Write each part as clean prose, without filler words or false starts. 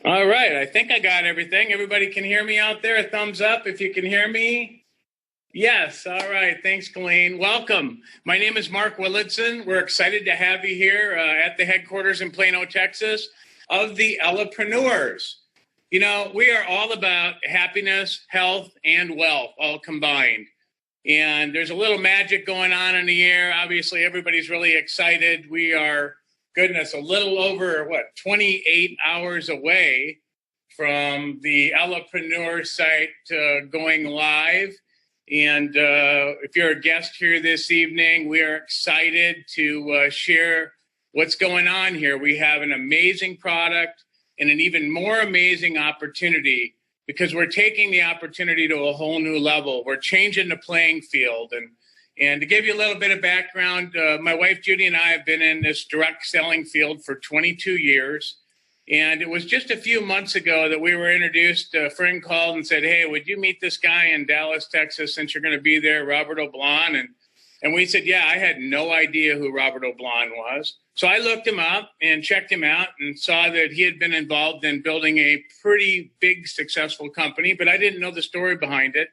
All right, I think I got everything. Everybody can hear me out there? A thumbs up if you can hear me. Yes, all right. Thanks, Colleen. Welcome. My name is Mark Willitson. We're excited to have you here at the headquarters in Plano, Texas of the Elepreneurs. You know, we are all about happiness, health, and wealth all combined. And there's a little magic going on in the air. Obviously, everybody's really excited. We are, goodness, a little over, 28 hours away from the Elepreneur site going live. And if you're a guest here this evening, we are excited to share what's going on here. We have an amazing product and an even more amazing opportunity because we're taking the opportunity to a whole new level. We're changing the playing field. And to give you a little bit of background, my wife Judy and I have been in this direct selling field for 22 years. And it was just a few months ago that we were introduced. A friend called and said, "Hey, would you meet this guy in Dallas, Texas, since you're going to be there, Robert O'Blon?" And we said, yeah, I had no idea who Robert O'Blon was. So I looked him up and checked him out and saw that he had been involved in building a pretty big, successful company, but I didn't know the story behind it.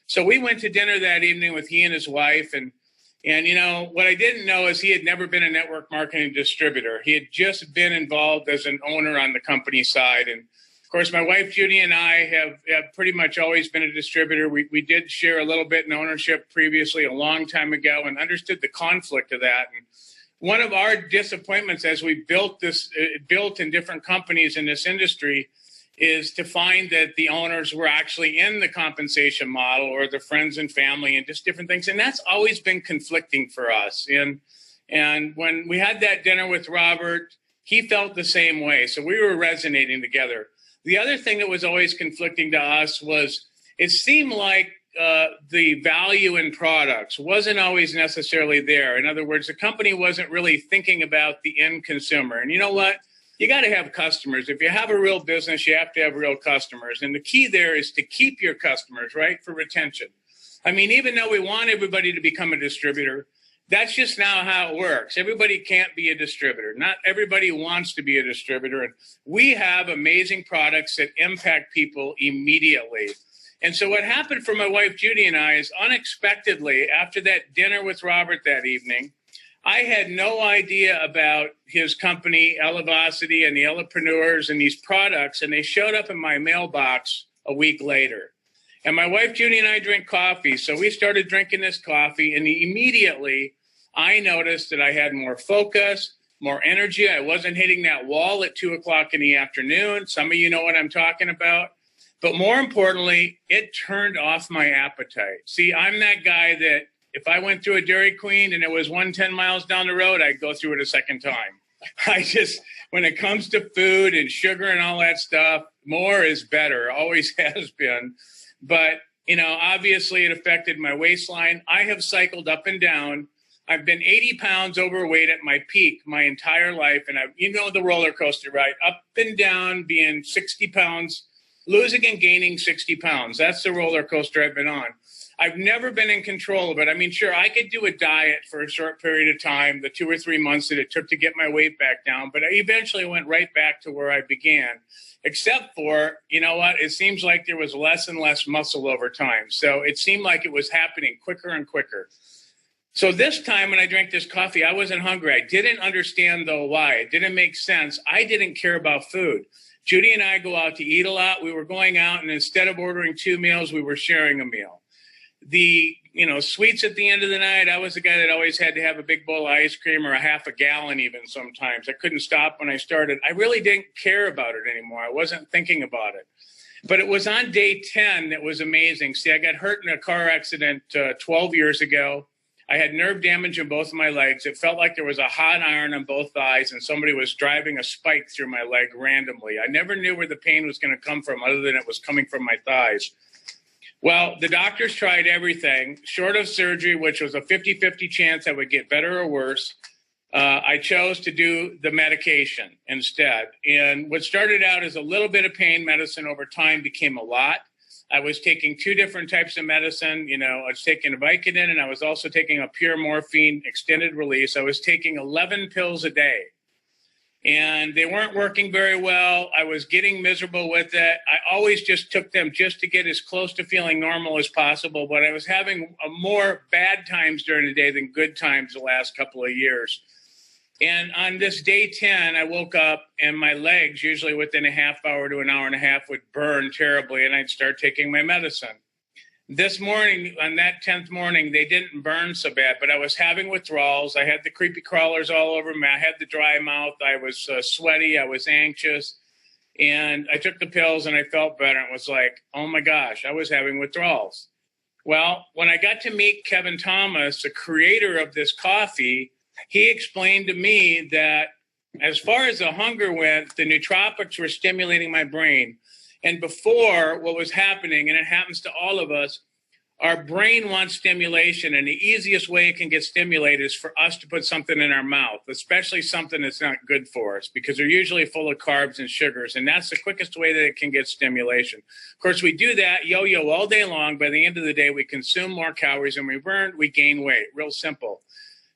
So we went to dinner that evening with he and his wife. And you know, what I didn't know is he had never been a network marketing distributor. He had just been involved as an owner on the company side. And of course, my wife, Judy, and I have pretty much always been a distributor. We did share a little bit in ownership previously a long time ago and understood the conflict of that. And one of our disappointments as we built in different companies in this industry is to find that the owners were actually in the compensation model or the friends and family and just different things. And that's always been conflicting for us. And when we had that dinner with Robert, he felt the same way. So we were resonating together. The other thing that was always conflicting to us was it seemed like the value in products wasn't always necessarily there. In other words, the company wasn't really thinking about the end consumer. And you know what? You got to have customers. If you have a real business, you have to have real customers. And the key there is to keep your customers, right, for retention. I mean, even though we want everybody to become a distributor, that's just now how it works. Everybody can't be a distributor. Not everybody wants to be a distributor. And we have amazing products that impact people immediately. And so what happened for my wife, Judy, and I is unexpectedly, after that dinner with Robert that evening, I had no idea about his company, Elevacity, and the Elepreneurs and these products, and they showed up in my mailbox a week later. And my wife, Judy, and I drink coffee, so we started drinking this coffee, and immediately I noticed that I had more focus, more energy. I wasn't hitting that wall at 2 o'clock in the afternoon. Some of you know what I'm talking about. But more importantly, it turned off my appetite. See, I'm that guy that if I went through a Dairy Queen and it was 110 miles down the road, I'd go through it a second time. When it comes to food and sugar and all that stuff, more is better, always has been. But, you know, obviously it affected my waistline. I have cycled up and down. I've been 80 pounds overweight at my peak my entire life. And you know the roller coaster ride, up and down, being 60 pounds, losing and gaining 60 pounds. That's the roller coaster I've been on. I've never been in control of it. I mean, sure, I could do a diet for a short period of time, the 2 or 3 months that it took to get my weight back down, but I eventually went right back to where I began, except for, you know what, it seems like there was less and less muscle over time. So it seemed like it was happening quicker and quicker. So this time when I drank this coffee, I wasn't hungry. I didn't understand, though, why. It didn't make sense. I didn't care about food. Judy and I go out to eat a lot. We were going out, and instead of ordering 2 meals, we were sharing a meal. The, you know, sweets at the end of the night, I was the guy that always had to have a big bowl of ice cream or a half a gallon even sometimes. I couldn't stop when I started. I really didn't care about it anymore. I wasn't thinking about it. But it was on day 10 that was amazing. See, I got hurt in a car accident 12 years ago. I had nerve damage in both of my legs. It felt like there was a hot iron on both thighs and somebody was driving a spike through my leg randomly. I never knew where the pain was going to come from other than it was coming from my thighs. Well, the doctors tried everything, short of surgery, which was a 50-50 chance I would get better or worse. I chose to do the medication instead. And what started out as a little bit of pain medicine over time became a lot. I was taking 2 different types of medicine. You know, I was taking a Vicodin and I was also taking a pure morphine extended release. I was taking 11 pills a day. and they weren't working very well. I was getting miserable with it. I always just took them just to get as close to feeling normal as possible, but I was having more bad times during the day than good times the last couple of years. And on this day 10, I woke up and my legs, usually within a half hour to an hour and a half, would burn terribly, and I'd start taking my medicine. This morning, on that 10th morning, they didn't burn so bad, but I was having withdrawals. I had the creepy crawlers all over me. I had the dry mouth. I was sweaty. I was anxious. And I took the pills and I felt better. It was like, oh my gosh, I was having withdrawals. Well, when I got to meet Kevin Thomas, the creator of this coffee, he explained to me that as far as the hunger went, the nootropics were stimulating my brain. And before, what was happening, and it happens to all of us, our brain wants stimulation, and the easiest way it can get stimulated is for us to put something in our mouth, especially something that's not good for us, because they're usually full of carbs and sugars, and that's the quickest way that it can get stimulation. Of course, we do that yo-yo all day long. By the end of the day, we consume more calories than we burn, we gain weight. Real simple.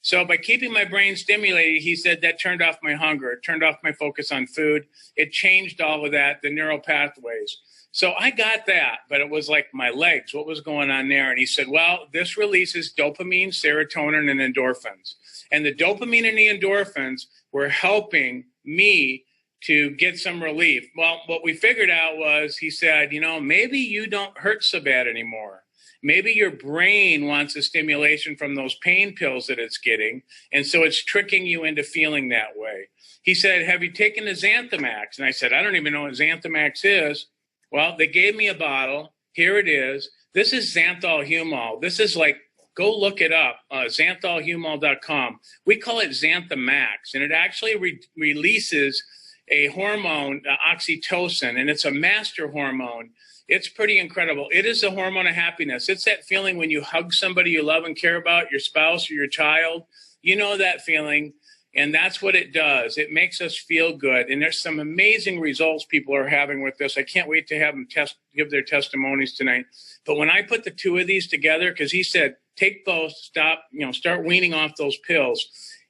So by keeping my brain stimulated, he said that turned off my hunger. It turned off my focus on food. It changed all of that, the neural pathways. So I got that, but it was like my legs. What was going on there? And he said, well, this releases dopamine, serotonin, and endorphins. And the dopamine and the endorphins were helping me to get some relief. Well, what we figured out was, he said, maybe you don't hurt so bad anymore. Maybe your brain wants a stimulation from those pain pills that it's getting, and so it's tricking you into feeling that way. He said, have you taken the Xanthamax? And I said, I don't even know what Xanthamax is. Well, they gave me a bottle. Here it is. This is xanthol humol. This is like, go look it up, xantholhumol.com. We call it Xanthamax, and it actually releases a hormone, oxytocin, and it's a master hormone. It's pretty incredible. It is the hormone of happiness. It's that feeling when you hug somebody you love and care about, your spouse or your child. You know that feeling, and that's what it does. It makes us feel good, and there's some amazing results people are having with this. I can't wait to have them give their testimonies tonight. But when I put the two of these together, because he said, take both, start weaning off those pills.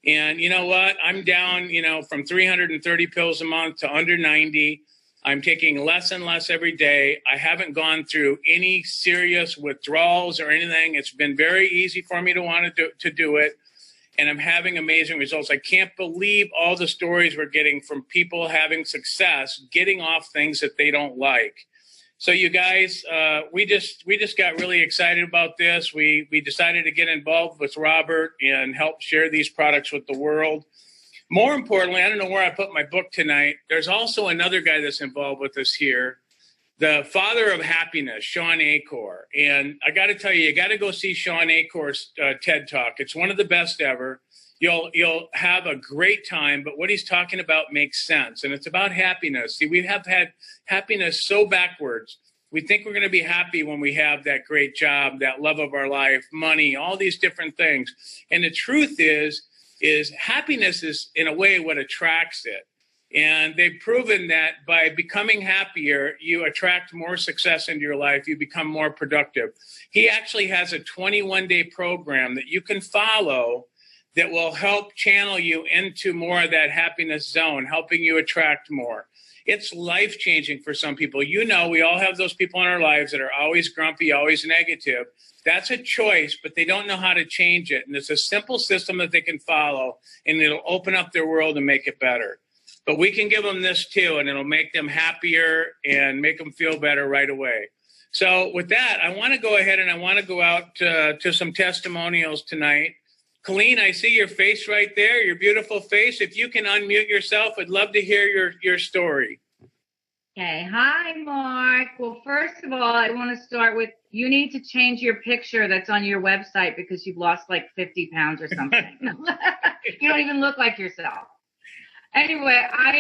And you know what? I'm down, from 330 pills a month to under 90. I'm taking less and less every day. I haven't gone through any serious withdrawals or anything. It's been very easy for me to want to do it. And I'm having amazing results. I can't believe all the stories we're getting from people having success, getting off things that they don't like. So you guys, we just got really excited about this. We decided to get involved with Robert and help share these products with the world. More importantly, I don't know where I put my book tonight. There's also another guy that's involved with us here, the father of happiness, Sean Achor. And I got to tell you got to go see Sean Achor's TED Talk. It's one of the best ever. You'll have a great time, but what he's talking about makes sense. And it's about happiness. See, we have had happiness so backwards. We think we're going to be happy when we have that great job, that love of our life, money, all these different things. And the truth is happiness is, in a way, what attracts it. And they've proven that by becoming happier, you attract more success into your life. You become more productive. He actually has a 21-day program that you can follow that will help channel you into more of that happiness zone, helping you attract more. It's life-changing for some people. We all have those people in our lives that are always grumpy, always negative. That's a choice, but they don't know how to change it. And it's a simple system that they can follow, and it'll open up their world and make it better. But we can give them this too, and it'll make them happier and make them feel better right away. So with that, I want to go ahead and I want to go out to some testimonials tonight. Colleen, I see your face right there, your beautiful face. If you can unmute yourself, I'd love to hear your story. Okay. Hi, Mark. Well, first of all, I want to start with, you need to change your picture that's on your website because you've lost like 50 pounds or something. You don't even look like yourself. Anyway, I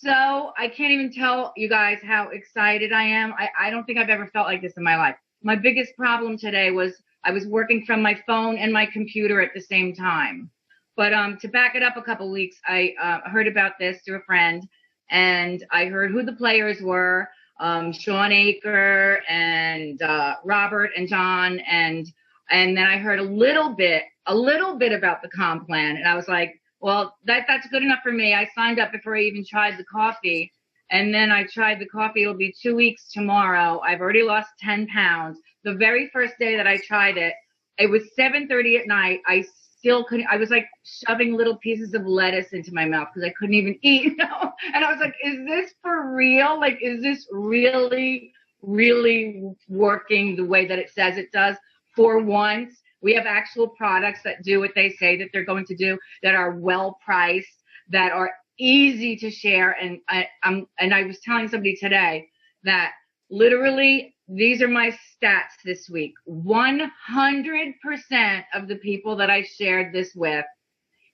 can't even tell you guys how excited I am. I don't think I've ever felt like this in my life. My biggest problem today was I was working from my phone and my computer at the same time. But to back it up a couple weeks, I heard about this through a friend, and I heard who the players were, Sean Achor and Robert and John, and then I heard a little bit about the comp plan, and I was like, Well, that's good enough for me. I signed up before I even tried the coffee. And then I tried the coffee. It'll be 2 weeks tomorrow. I've already lost 10 pounds. The very first day that I tried it, it was 7:30 at night. I still couldn't, I was like shoving little pieces of lettuce into my mouth because I couldn't even eat, you know? And I was like, is this for real? Like, is this really, really working the way that it says it does? For once, we have actual products that do what they say that they're going to do, that are well priced, that are easy to share. And I was telling somebody today that literally these are my stats this week. 100% of the people that I shared this with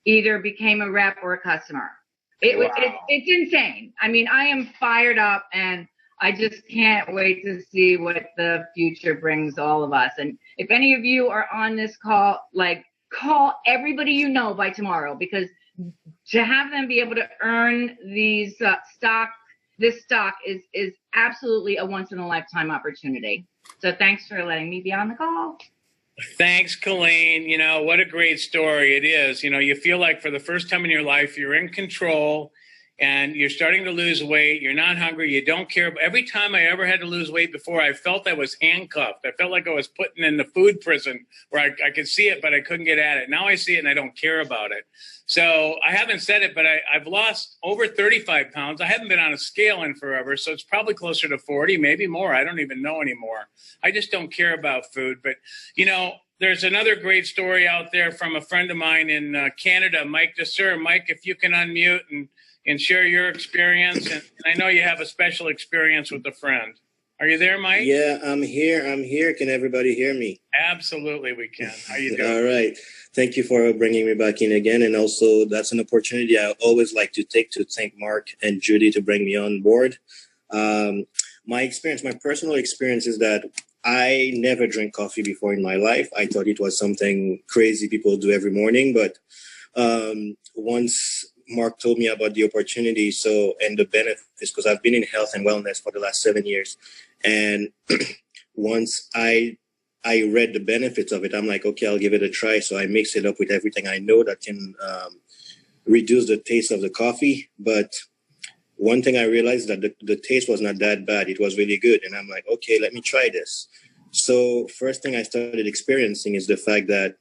either became a rep or a customer. It's insane. I mean, I am fired up, and I just can't wait to see what the future brings all of us. And if any of you are on this call, like, call everybody you know by tomorrow, because to have them be able to earn these this stock is absolutely a once in a lifetime opportunity. So thanks for letting me be on the call. Thanks, Colleen. You know, what a great story it is. You know, you feel like for the first time in your life, you're in control and you're starting to lose weight. You're not hungry. You don't care. Every time I ever had to lose weight before, I felt I was handcuffed. I felt like I was put in the food prison where I could see it, but I couldn't get at it. Now I see it and I don't care about it. So I haven't said it, but I've lost over 35 pounds. I haven't been on a scale in forever, so it's probably closer to 40, maybe more. I don't even know anymore. I just don't care about food. But, you know, there's another great story out there from a friend of mine in Canada, Mike DeSir. Mike, if you can unmute and share your experience. And I know you have a special experience with a friend. Are you there, Mike? Yeah, I'm here. Can everybody hear me? Absolutely, we can. How you doing? All right. Thank you for bringing me back in again. And also, that's an opportunity I always like to take to thank Mark and Judy to bring me on board. My personal experience is that I never drank coffee before in my life. I thought it was something crazy people do every morning. But once Mark told me about the opportunity, and the benefits, because I've been in health and wellness for the last 7 years. And once I read the benefits of it, I'm like, okay, I'll give it a try. So I mix it up with everything I know that can reduce the taste of the coffee. But one thing I realized that the taste was not that bad. It was really good. And I'm like, okay, let me try this. So first thing I started experiencing is the fact that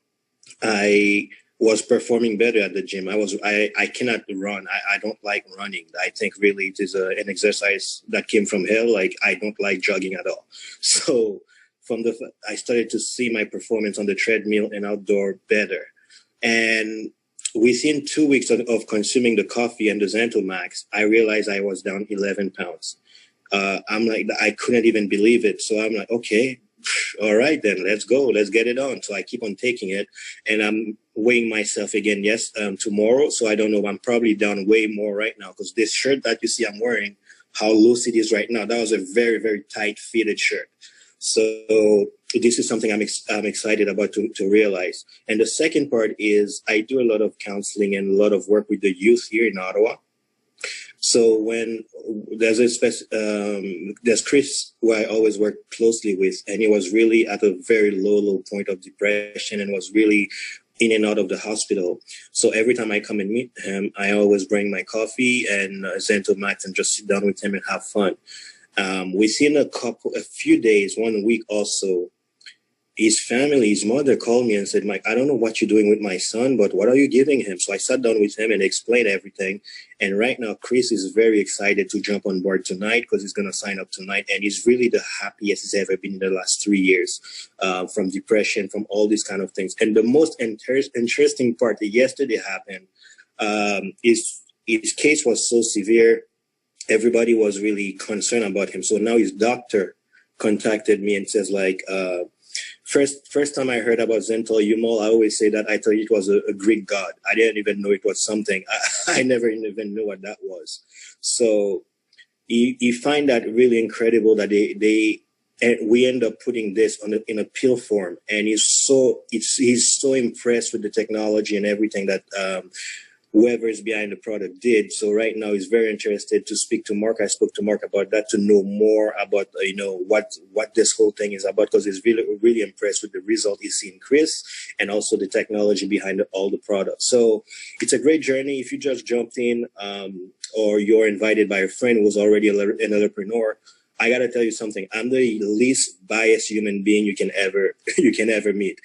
I was performing better at the gym. I cannot run. I don't like running. I think really it is an exercise that came from hell. Like, I don't like jogging at all. So I started to see my performance on the treadmill and outdoor better. And within 2 weeks of consuming the coffee and the Zentomax, I realized I was down 11 pounds. I'm like, I couldn't even believe it. So I'm like, okay, all right, then let's go. Let's get it on. So I keep on taking it, and I'm weighing myself again. Yes, tomorrow. So I don't know. I'm probably down way more right now, because this shirt that you see I'm wearing, how loose it is right now, that was a very, very tight fitted shirt. So this is something I'm excited about to realize. And the second part is I do a lot of counseling and a lot of work with the youth here in Ottawa. So when there's Chris, who I always work closely with, and he was really at a very low point of depression and was really in and out of the hospital. So every time I come and meet him, I always bring my coffee and Zentomax and just sit down with him and have fun. Within a few days, 1 week also, his mother called me and said, Mike, I don't know what you're doing with my son, but what are you giving him? So I sat down with him and explained everything. And right now, Chris is very excited to jump on board tonight, because he's going to sign up tonight. And he's really the happiest he's ever been in the last 3 years, from depression, from all these kind of things. And the most interesting part that yesterday happened, is his case was so severe. Everybody was really concerned about him. So now his doctor contacted me and says, like, First time I heard about Zentomax, I always say that I thought it was a Greek god. I didn't even know it was something. I never even knew what that was. So he find that really incredible that we end up putting this in a pill form, and he's so impressed with the technology and everything that whoever is behind the product did. So right now he's very interested to speak to Mark. I spoke to Mark about that to know more about, what this whole thing is about, because he's really, really impressed with the result he's seen Chris and also the technology behind all the products. So it's a great journey. If you just jumped in, or you're invited by a friend who's already an Elepreneur, I got to tell you something. I'm the least biased human being you can ever meet.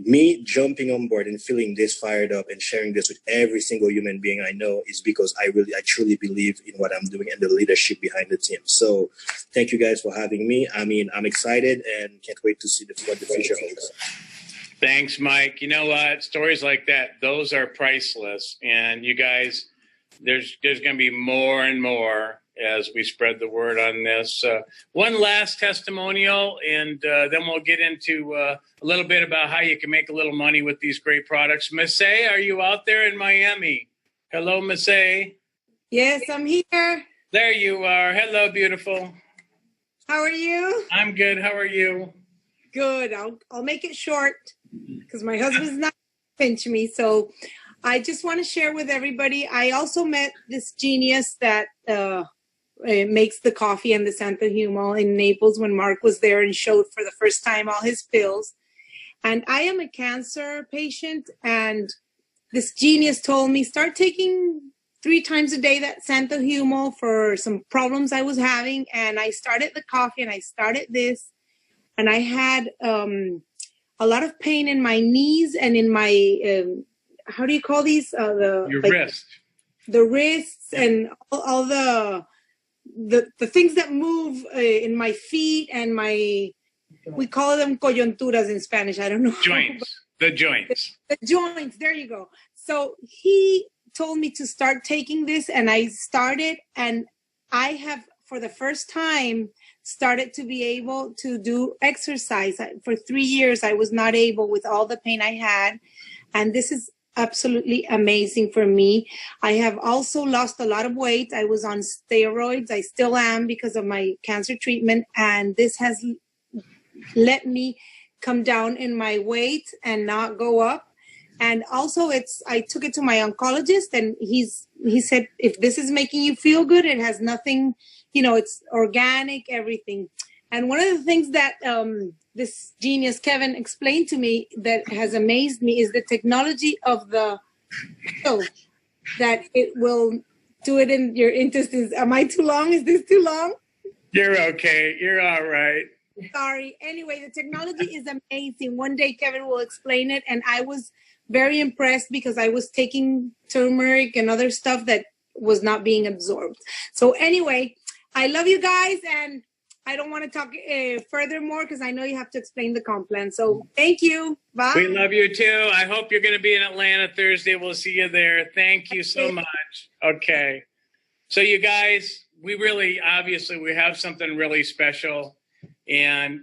Me jumping on board and feeling this fired up and sharing this with every single human being I know is because I truly believe in what I'm doing and the leadership behind the team. So thank you guys for having me. I mean, I'm excited and can't wait to see what the future holds. Thanks, Mike. You know what? Stories like that, those are priceless. And you guys, there's going to be more and more as we spread the word on this. One last testimonial, and then we'll get into a little bit about how you can make a little money with these great products. Miss A, are you out there in Miami? Hello, Miss A. Yes, I'm here. There you are. Hello, beautiful. How are you? I'm good. How are you? Good. I'll make it short because my husband's not pinch me. So I just want to share with everybody. I also met this genius that makes the coffee and the Santo Humo in Naples when Mark was there and showed for the first time all his pills. And I am a cancer patient, and this genius told me, start taking 3 times a day that Santo Humo for some problems I was having. And I started the coffee and I started this, and I had a lot of pain in my knees and in my, how do you call these? Your wrist. The wrists, yeah. And all the things that move in my feet and we call them coyunturas in Spanish. I don't know. Joints. The joints. The joints. There you go. So he told me to start taking this, and I started, and I have, for the first time, started to be able to do exercise. For 3 years, I was not able with all the pain I had. And this is absolutely amazing for me. I have also lost a lot of weight. I was on steroids. I still am because of my cancer treatment. And this has let me come down in my weight and not go up. And also I took it to my oncologist, and he said, if this is making you feel good, it has nothing, it's organic, everything. And one of the things that this genius Kevin explained to me that has amazed me is the technology of the pill, that it will do it in your intestines. Am I too long? Is this too long? You're okay. You're all right. Sorry. Anyway, the technology is amazing. One day Kevin will explain it. And I was very impressed because I was taking turmeric and other stuff that was not being absorbed. So anyway, I love you guys, and I don't want to talk furthermore because I know you have to explain the comp plan. So thank you. Bye. We love you too. I hope you're going to be in Atlanta Thursday. We'll see you there. Thank you so much. Okay. So you guys, obviously we have something really special. And,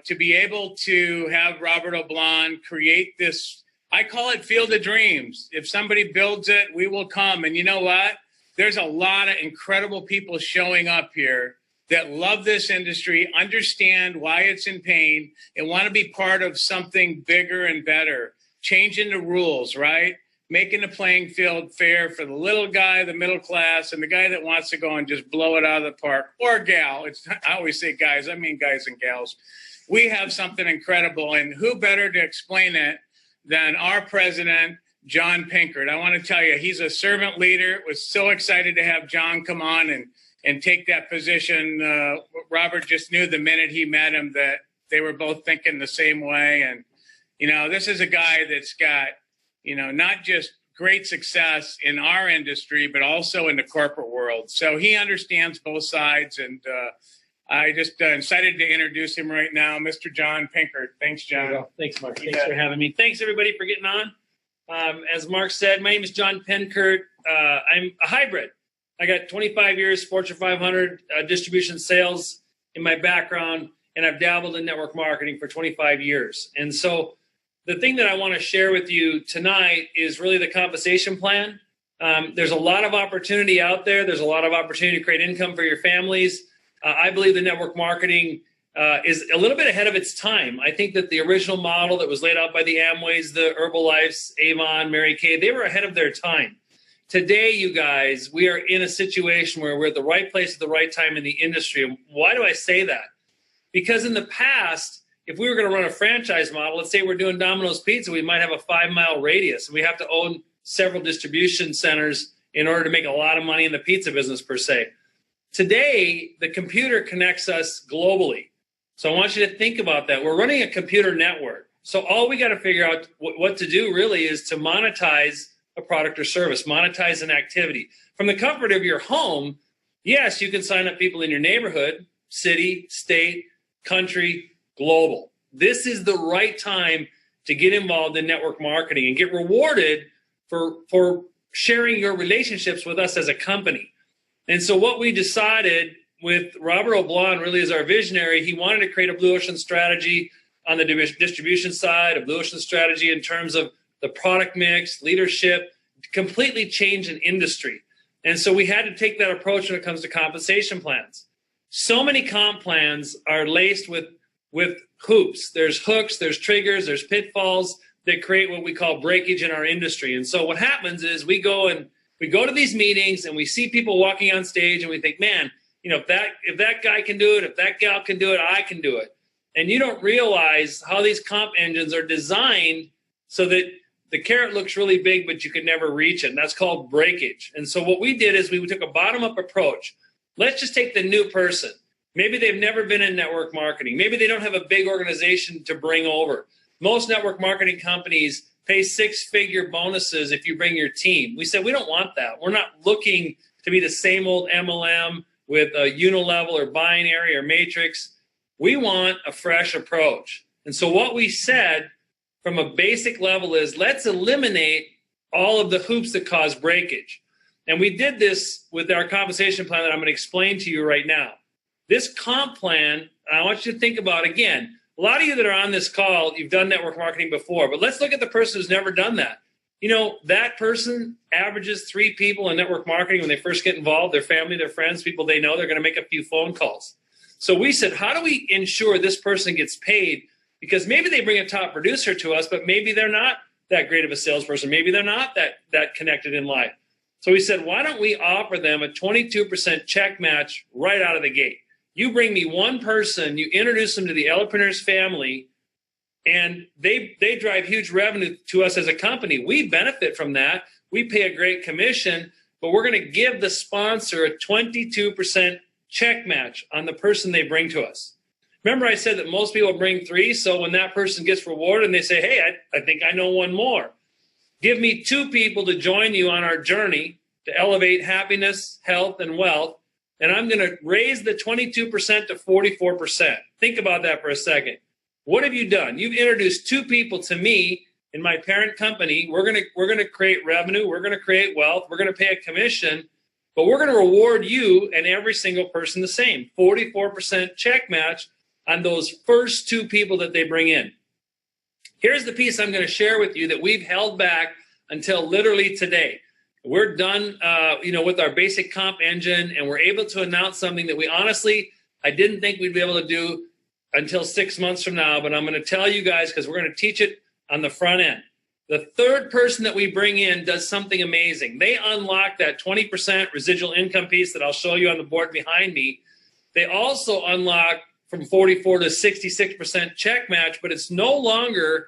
to be able to have Robert O'Blon create this, I call it Field of Dreams. If somebody builds it, we will come. And you know what? There's a lot of incredible people showing up here that love this industry, understand why it's in pain, and want to be part of something bigger and better, changing the rules, right? Making the playing field fair for the little guy, the middle class, and the guy that wants to go and just blow it out of the park, or gal. I always say guys, I mean guys and gals. We have something incredible, and who better to explain it than our president, John Pinkert. I want to tell you, he's a servant leader. Was so excited to have John come on and take that position. Robert just knew the minute he met him that they were both thinking the same way. And, this is a guy that's got, not just great success in our industry, but also in the corporate world. So he understands both sides. And I just excited to introduce him right now, Mr. John Pinkert. Thanks, John. Thanks, Mark. Thanks for having me. Thanks, everybody, for getting on. As Mark said, my name is John Pinkert. I'm a hybrid. I got 25 years Fortune 500 distribution sales in my background, and I've dabbled in network marketing for 25 years. And so the thing that I want to share with you tonight is really the compensation plan. There's a lot of opportunity out there. There's a lot of opportunity to create income for your families. I believe the network marketing is a little bit ahead of its time. I think that the original model that was laid out by the Amways, the Herbalifes, Avon, Mary Kay, they were ahead of their time. today, you guys, we are in a situation where we're at the right place at the right time in the industry. And why do I say that? Because in the past, if we were going to run a franchise model, let's say we're doing Domino's Pizza, we might have a 5-mile radius, and we have to own several distribution centers in order to make a lot of money in the pizza business per se. Today, the computer connects us globally. So I want you to think about that. We're running a computer network. So all we got to figure out what to do really is to monetize a product or service, monetize an activity. From the comfort of your home, yes, you can sign up people in your neighborhood, city, state, country, global. This is the right time to get involved in network marketing and get rewarded for sharing your relationships with us as a company. And so what we decided with Robert O'Blon, really as our visionary, he wanted to create a blue ocean strategy on the distribution side, a blue ocean strategy in terms of the product mix, leadership, completely change an industry. And so we had to take that approach when it comes to compensation plans. So many comp plans are laced with hoops. There's hooks, there's triggers, there's pitfalls that create what we call breakage in our industry. And so what happens is we go to these meetings and we see people walking on stage and we think, man, if that guy can do it, if that gal can do it, I can do it. And you don't realize how these comp engines are designed so that the carrot looks really big, but you can never reach it. And that's called breakage. And so what we did is we took a bottom-up approach. Let's just take the new person. Maybe they've never been in network marketing. Maybe they don't have a big organization to bring over. Most network marketing companies pay 6-figure bonuses if you bring your team. We said, we don't want that. We're not looking to be the same old MLM with a unilevel or binary or matrix. We want a fresh approach. And so what we said from a basic level is let's eliminate all of the hoops that cause breakage. And we did this with our compensation plan that I'm going to explain to you right now. This comp plan, I want you to think about, again, a lot of you that are on this call, you've done network marketing before, but let's look at the person who's never done that. That person averages 3 people in network marketing when they first get involved, their family, their friends, people they know, they're going to make a few phone calls. So we said, how do we ensure this person gets paid? Because maybe they bring a top producer to us, but maybe they're not that great of a salesperson. Maybe they're not that connected in life. So we said, why don't we offer them a 22% check match right out of the gate? You bring me one person, you introduce them to the Elepreneur's family, and they drive huge revenue to us as a company. We benefit from that. We pay a great commission, but we're going to give the sponsor a 22% check match on the person they bring to us. Remember I said that most people bring 3, so when that person gets rewarded and they say, hey, I think I know one more. Give me 2 people to join you on our journey to elevate happiness, health, and wealth, and I'm going to raise the 22% to 44%. Think about that for a second. What have you done? You've introduced 2 people to me in my parent company. We're going to create revenue. We're going to create wealth. We're going to pay a commission, but we're going to reward you and every single person the same, 44% check match on those first 2 people that they bring in. Here's the piece I'm going to share with you that we've held back until literally today. We're done, with our basic comp engine, and we're able to announce something that I didn't think we'd be able to do until 6 months from now, but I'm going to tell you guys because we're going to teach it on the front end. The third person that we bring in does something amazing. They unlock that 20% residual income piece that I'll show you on the board behind me. They also unlock from 44 to 66% check match, but it's no longer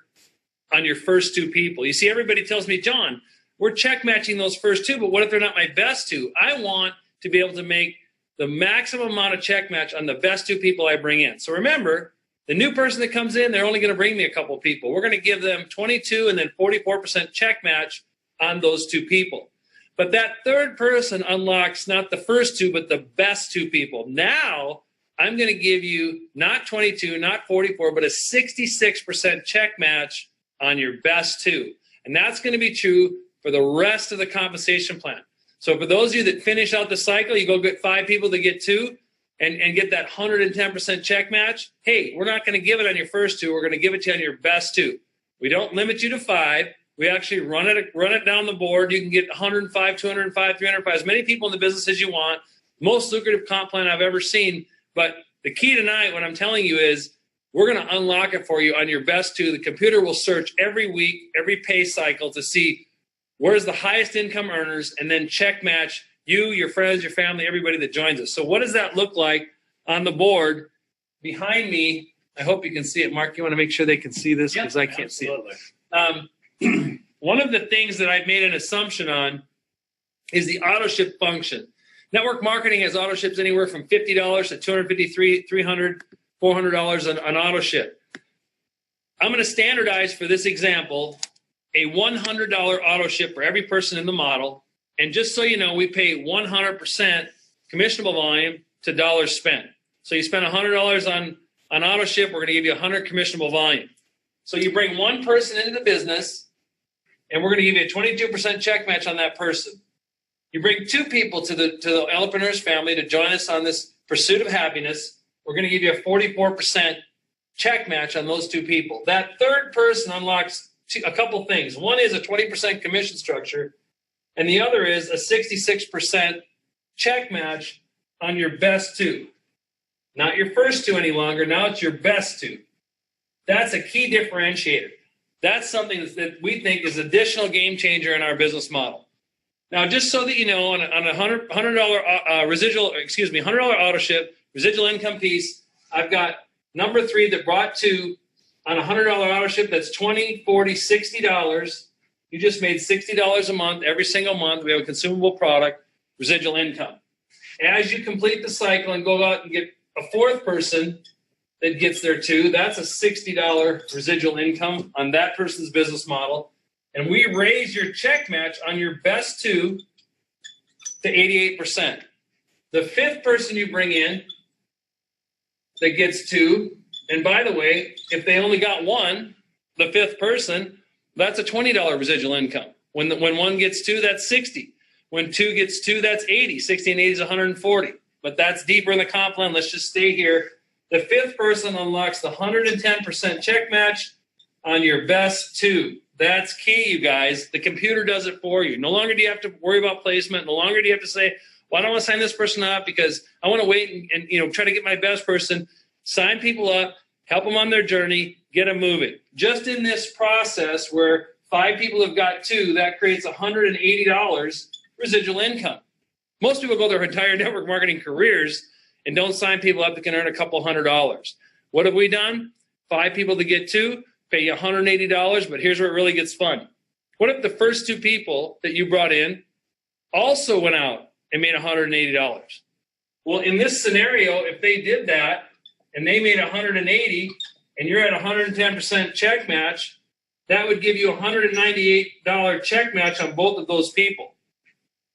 on your first 2 people. You see, everybody tells me, John, we're check matching those first 2, but what if they're not my best 2? I want to be able to make the maximum amount of check match on the best 2 people I bring in. So remember, the new person that comes in, they're only going to bring me a couple of people. We're going to give them 22 and then 44% check match on those 2 people. But that third person unlocks not the first 2, but the best 2 people. Now, I'm going to give you not 22, not 44, but a 66% check match on your best 2. And that's going to be true for the rest of the compensation plan. So for those of you that finish out the cycle, you go get 5 people to get 2 and get that 110% check match. Hey, we're not going to give it on your first 2. We're going to give it to you on your best 2. We don't limit you to 5. We actually run it down the board. You can get 105, 205, 305, as many people in the business as you want. Most lucrative comp plan I've ever seen. But the key tonight, what I'm telling you is we're going to unlock it for you on your best 2. The computer will search every week, every pay cycle to see where's the highest income earners, and then check match you, your friends, your family, everybody that joins us. So what does that look like on the board behind me? I hope you can see it. Mark, you want to make sure they can see this because I can't see it. One of the things that I've made an assumption on is the auto ship function. Network marketing has auto ships anywhere from $50 to $250, $300, $400 on auto ship. I'm going to standardize for this example a $100 auto ship for every person in the model. And just so you know, we pay 100% commissionable volume to dollars spent. So you spend $100 on auto ship, we're going to give you 100 commissionable volume. So you bring one person into the business, and we're going to give you a 22% check match on that person. You bring two people to the Elepreneurs family to join us on this pursuit of happiness. We're going to give you a 44% check match on those two people. That third person unlocks a couple things. One is a 20% commission structure, and the other is a 66% check match on your best two. Not your first two any longer. Now it's your best two. That's a key differentiator. That's something that we think is additional game changer in our business model. Now, just so that you know, on a $100 residual, $100 auto ship, residual income piece, I've got number 3 that brought 2 on a $100 auto ship. That's $20, $40, $60. You just made $60 a month every single month. We have a consumable product, residual income. As you complete the cycle and go out and get a fourth person that gets there too, that's a $60 residual income on that person's business model. And we raise your check match on your best two to 88%. The fifth person you bring in that gets 2, and by the way, if they only got 1, the fifth person, that's a $20 residual income. When one gets 2, that's 60. When 2 gets 2, that's 80. 60 and 80 is 140. But that's deeper in the comp plan. Let's just stay here. The fifth person unlocks the 110% check match on your best 2. That's key, you guys. The computer does it for you. No longer do you have to worry about placement. No longer do you have to say, well, I don't want to sign this person up because I want to wait and try to get my best person. Sign people up, help them on their journey, get them moving. Just in this process where 5 people have got 2, that creates $180 residual income. Most people go their entire network marketing careers and don't sign people up that can earn a couple $100. What have we done? 5 people to get 2, pay you $180, but here's where it really gets fun. What if the first 2 people that you brought in also went out and made $180? Well, in this scenario, if they did that and they made $180 and you're at 110% check match, that would give you a $198 check match on both of those people.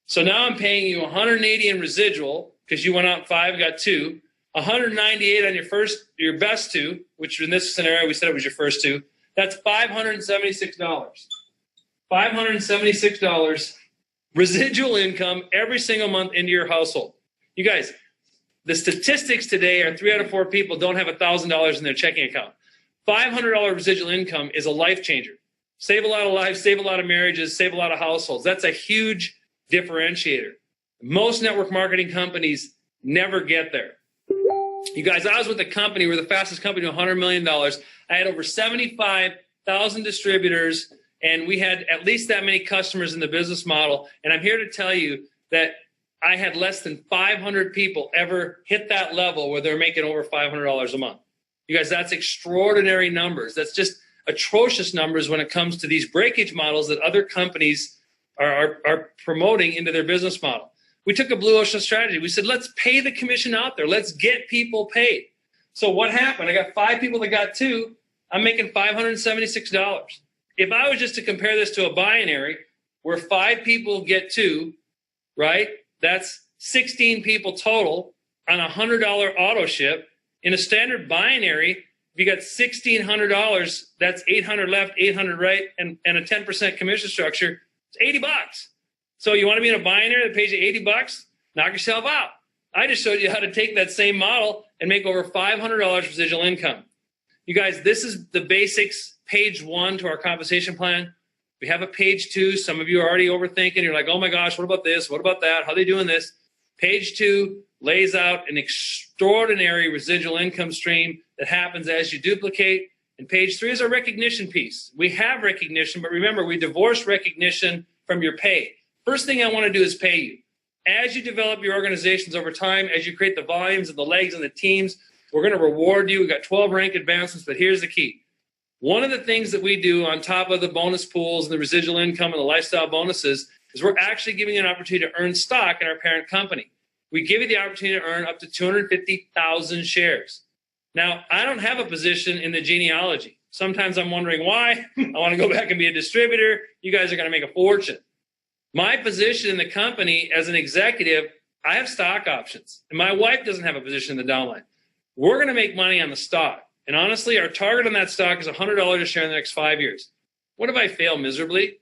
So now I'm paying you $180 in residual because you went out 5, got 2, $198 on your best 2, which in this scenario we said it was your first 2. That's $576. $576 residual income every single month into your household. You guys, the statistics today are 3 out of 4 people don't have $1,000 in their checking account. $500 residual income is a life changer. Save a lot of lives, save a lot of marriages, save a lot of households. That's a huge differentiator. Most network marketing companies never get there. You guys, I was with a company, we're the fastest company to $100 million. I had over 75,000 distributors, and we had at least that many customers in the business model. And I'm here to tell you that I had less than 500 people ever hit that level where they're making over $500 a month. You guys, that's extraordinary numbers. That's just atrocious numbers when it comes to these breakage models that other companies are promoting into their business model. We took a blue ocean strategy. We said, let's pay the commission out there. Let's get people paid. So what happened? I got 5 people that got 2. I'm making $576. If I was just to compare this to a binary where 5 people get 2, right? That's 16 people total on a $100 auto ship. In a standard binary, if you got $1,600, that's 800 left, 800 right, and a 10% commission structure. It's $80. So you want to be in a binary that pays you $80? Knock yourself out. I just showed you how to take that same model and make over $500 residual income. You guys, this is the basics, page 1 to our compensation plan. We have a page 2. Some of you are already overthinking. You're like, oh my gosh, what about this? What about that? How are they doing this? Page 2 lays out an extraordinary residual income stream that happens as you duplicate. And page 3 is a recognition piece. We have recognition, but remember, we divorce recognition from your pay. First thing I want to do is pay you. As you develop your organizations over time, as you create the volumes and the legs and the teams, we're going to reward you. We've got 12 rank advancements, but here's the key. One of the things that we do on top of the bonus pools and the residual income and the lifestyle bonuses is we're actually giving you an opportunity to earn stock in our parent company. We give you the opportunity to earn up to 250,000 shares. Now, I don't have a position in the genealogy. Sometimes I'm wondering why. I want to go back and be a distributor. You guys are going to make a fortune. My position in the company as an executive, I have stock options. And my wife doesn't have a position in the downline. We're going to make money on the stock. And honestly, our target on that stock is $100 a share in the next 5 years. What if I fail miserably?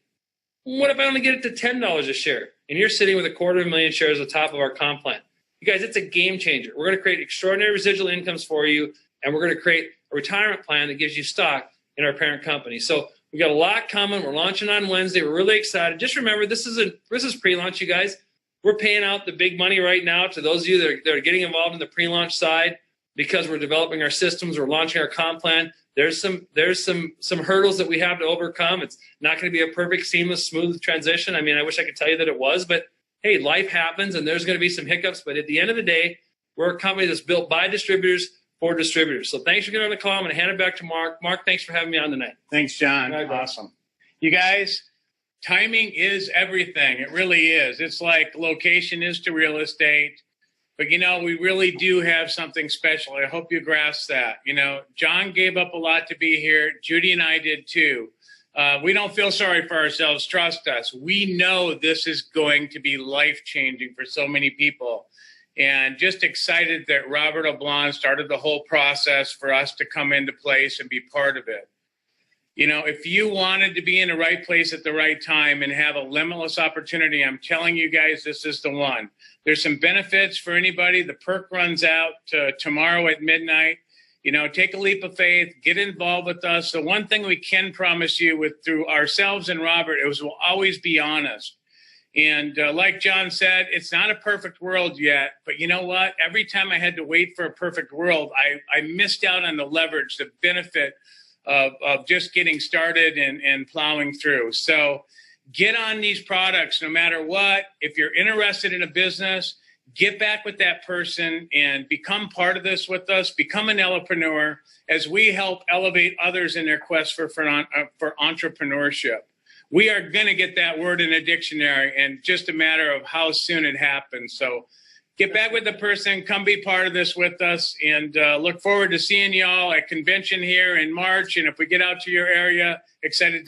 What if I only get it to $10 a share? And you're sitting with 250,000 shares on top of our comp plan. You guys, it's a game changer. We're going to create extraordinary residual incomes for you, and we're going to create a retirement plan that gives you stock in our parent company. So we got a lot coming. We're launching on Wednesday. We're really excited. Just remember, this is pre-launch, you guys. We're paying out the big money right now to those of you that are getting involved in the pre-launch side because we're developing our systems. We're launching our comp plan. There's some hurdles that we have to overcome. It's not going to be a perfect, seamless, smooth transition. I mean, I wish I could tell you that it was, but hey, life happens and there's going to be some hiccups. But at the end of the day, we're a company that's built by distributors for distributors. So thanks for getting on the call. I'm going to hand it back to Mark. Mark, thanks for having me on tonight. Thanks, John. Right, awesome. You guys, timing is everything. It really is. It's like location is to real estate. But, you know, we really do have something special. I hope you grasp that. You know, John gave up a lot to be here. Judy and I did too. We don't feel sorry for ourselves. Trust us. We know this is going to be life-changing for so many people. And just excited that Robert O'Blon started the whole process for us to come into place and be part of it. You know, if you wanted to be in the right place at the right time and have a limitless opportunity, I'm telling you guys, this is the one. There's some benefits for anybody. The perk runs out tomorrow at midnight. You know, take a leap of faith, get involved with us. The one thing we can promise you through ourselves and Robert is we'll always be honest. And like John said, it's not a perfect world yet. But you know what? Every time I had to wait for a perfect world, I missed out on the leverage, the benefit of just getting started and plowing through. So get on these products no matter what. If you're interested in a business, get back with that person and become part of this with us. Become an Elepreneur as we help elevate others in their quest for entrepreneurship. We are going to get that word in a dictionary, and just a matter of how soon it happens. So get back with the person, come be part of this with us, and look forward to seeing y'all at convention here in March. And if we get out to your area, excited